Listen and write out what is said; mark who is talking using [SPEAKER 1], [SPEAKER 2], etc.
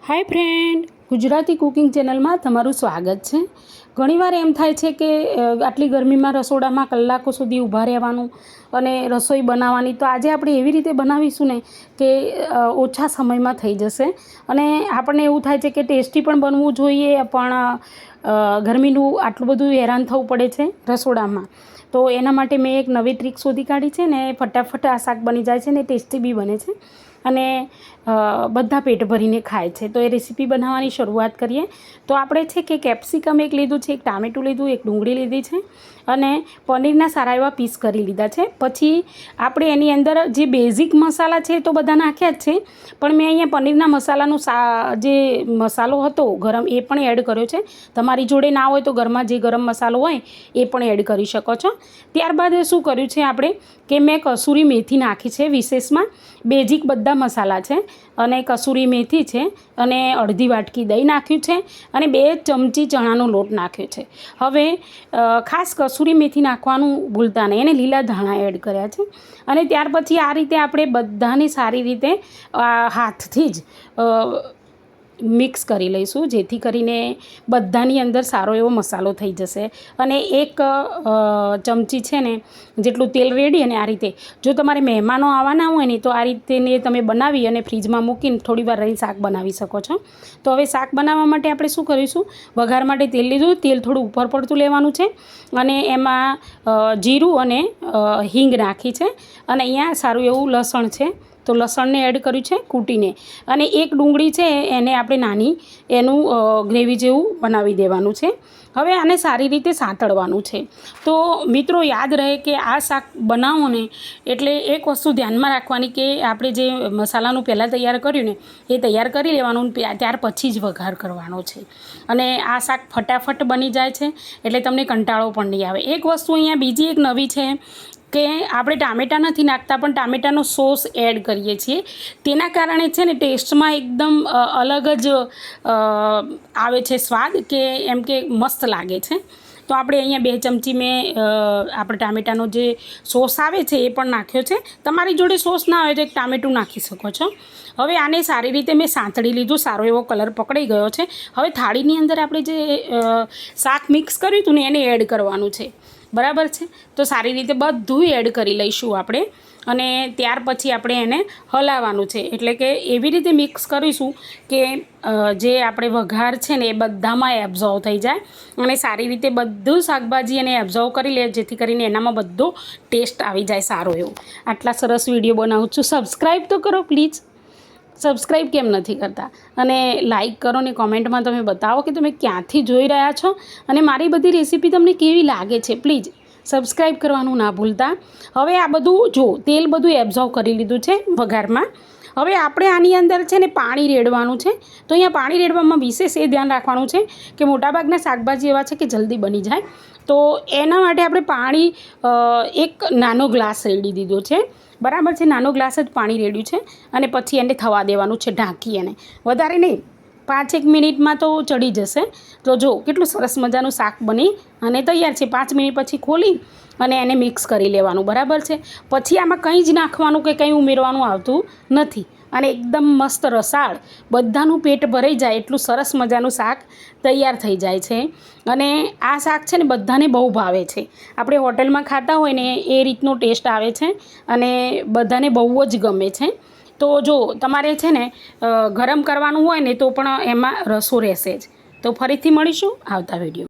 [SPEAKER 1] Hi friend, Gujarati cooking channel में तमारुं स्वागत है। घणीवार एम थाय छे के आटली गर्मी में रसोड़ा में कलाकों सुधी ऊभा रहेवानुं अने रसोई बनाववानी। तो आज आपणे एवी रीते बनावीशुं ने के ओछा समय में थई जशे अने आपणे एवुं थाय छे के टेस्टी पण बनवुं जोईए, पण गर्मीनुं आटલું બધું હેરાન થવું પડે છે રસોડામાં। तो एना माटे मैं एक नवी ट्रीक शोधी काढी छे ने फटाफट आ शाक बनी जाय छे ने टेस्टी बी बने छे अने बधा पेट भरीने खाय छे। तो ए रेसिपी बनाववानी शरूआत करीए। तो आपणे छे के केप्सिकम एक लीधुं छे, एक टामेटुं लीधुं, एक डુંગળી लीधी छे अने पनीरना सारा एवा पीस करी लीधा छे। पछी आपणे एनी अंदर जे बेઝિક मसाला छे तो बधा नाख्या ज छे, पण मैं अहींया पनीरना मसालानो जे मसालो हतो गरम ए पण एड कर्यो छे। तमारी जोडे ना होय तो घरमां जे गरम मसालो होय ए पण एड करी शको छो। त्यारबाद शुं कर्युं छे आपणे के मैं कसूरी मेथी नाखी छे। विशेषमां बेઝિક बधा मसाला छे अने कसूरी मेथी छे अने अर्धी वाटकी दही नाख्युं छे अने 2 चमची चणानो लोट नाख्यो छे। हवे खास कसूरी मेथी नाखवानुं भूलता नहीं, एने लीला धाणा एड कर्या छे अने त्यार पछी आ रीते आपणे बधाने सारी रीते हाथथी ज मिक्स करी लईशुं, जेथी करीने बधानी अंदर सारो एवो मसालो थई जशे। अने एक चमची छे ने जेटલું तेल रेडी अने आ रीते जो तमारे मेहमानो आववाना होय ने तो आ रीते ने तमे बनावी अने फ्रीजमां मूकीने थोड़ीवार रही शाक बनावी शको छो। तो हवे शाक बनाववा माटे आपणे शुं करीशुं, वघार माटे तेल लीधुं, तेल थोड़ुं उपर पड़तुं लेवानुं छे अने एमां जीरुं अने हींग नाखी छे अने अहींया सारुं एवुं लसण छे तो लसण ने एड कर्युं छे कूटीने अने एक डુંગળી छे एने आपणे नानी एनुं ग्रेवी जेवुं बनावी देवानुं छे। हवे आने सारी रीते सातळवानुं छे। तो मित्रों याद रहे कि आ शाक बनावो ने एटले एक वस्तु ध्यानमां राखवानी के आपणे जे मसालानुं पहेला तैयार कर्युं ने ए तैयार करी लेवानुं, त्यार पछी ज वघार करवानो छे अने आ शाक फटाफट बनी जाय छे एटले तमने कंटाळो पण नहीं आवे। एक वस्तु अहींया बीजी एक नवी छे के આપણે ટામેટાં નથી નાખતા પણ ટામેટાનો સોસ એડ કરીએ છીએ, તેના કારણે છે ને ટેસ્ટમાં એકદમ અલગ જ આવે છે સ્વાદ, કે એમ કે મસ્ત લાગે છે। તો આપણે અહીંયા 2 ચમચી મેં આપણે ટામેટાનો જે સોસ આવે છે એ પણ નાખ્યો છે। તમારી જોડે સોસ ના હોય તો એક ટામેટું નાખી શકો છો। હવે આને સારી રીતે મેં સાંતળી લીધું, સારો એવો કલર પકડાઈ ગયો છે। હવે થાળીની અંદર આપણે જે શાક મિક્સ કર્યું હતું ને એને એડ કરવાનું છે, बराबर है। तो सारी रीते बधुं एड करी लईशुं आपणे अने त्यार पछी आपणे एने हलाववानुं छे, एटले के एवी रीते मिक्स करीशुं के जे आपणे वघार छे ने ए बधामां एब्झॉर्व थई जाय अने सारी रीते बधुं शाकभाजी एने एब्झॉर्व करी ले, जेथी करीने एनामां बधो टेस्ट आवी जाय सारो एवो। आटला सरस विडियो बनावुं छुं, सब्सक्राइब तो करो प्लीज। सब्सक्राइब केम नहीं करता अने लाइक करो ने कॉमेंट में तमे बताओ कि तमे क्यांथी जोई रह्या छो अने मारी बधी रेसिपी तमने केवी लागे छे। प्लीज सब्सक्राइब करवानुं ना भूलता। हवे आ बधुं जो तेल बधुं एब्झॉर्व करी लीधुं छे वघारमां। हवे आपणे आनी अंदर छे ने पाणी रेडवानुं छे। तो अहींया पाणी रेडवामां विशेष ए ध्यान राखवानुं छे कि मोटाभागना शाकभाजी एवा छे कि जल्दी बनी जाय। तो एना माटे आपणे पाणी एक नानो ग्लास रेडी दीधो छे, बराबर है। नानो ग्लास ज पाणी रेड्युं छे अने पछी एने थवा देवानुं छे ढांकी अने, वधारे नहीं 5-1 मिनिट में तो चढ़ी जशे। तो जो केटलुं सरस मजानुं शाक बनी अने तैयार छे। 5 मिनिट पछी खोली अने एने मिक्स करी लेवानुं, बराबर है। पछी आमां कंई ज नाखवानुं के कंई उमेरवानुं आवतुं नथी अने एकदम मस्त रसाळ बधानुं पेट भराई जाय एटलुं सरस मजानुं शाक तैयार थई जाय छे। अने आ शाक छे ने बधाने बहु भावे छे। आपणे होटेलमां खाता होय ने ए रीतनो टेस्ट आवे छे अने बधाने बहु ज गमे छे। तो जो तमारे छे ने गरम करवानुं होय ने तो पण एमां रसो रहेशे ज। तो फरीथी मळीशुं आवता विडियो।